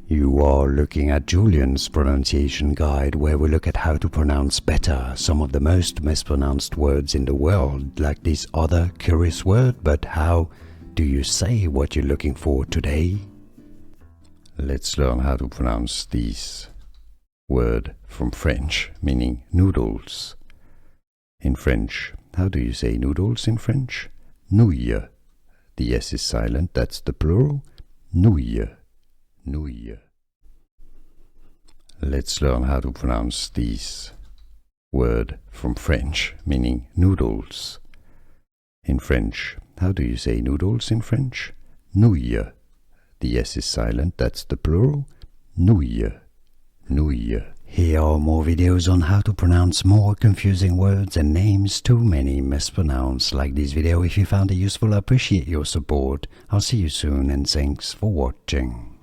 You are looking at Julian's pronunciation guide, where we look at how to pronounce better some of the most mispronounced words in the world, like this other curious word. But how do you say what you're looking for today? Let's learn how to pronounce this word from French, meaning noodles. In French, how do you say noodles in French? Nouilles. The S is silent, that's the plural. Nouilles. Nouilles. Let's learn how to pronounce this word from French, meaning noodles. In French, how do you say noodles in French? Nouilles. The S is silent, that's the plural. Nouilles. Nouilles. Here are more videos on how to pronounce more confusing words and names too many mispronounced. Like this video if you found it useful. I appreciate your support. I'll see you soon and thanks for watching.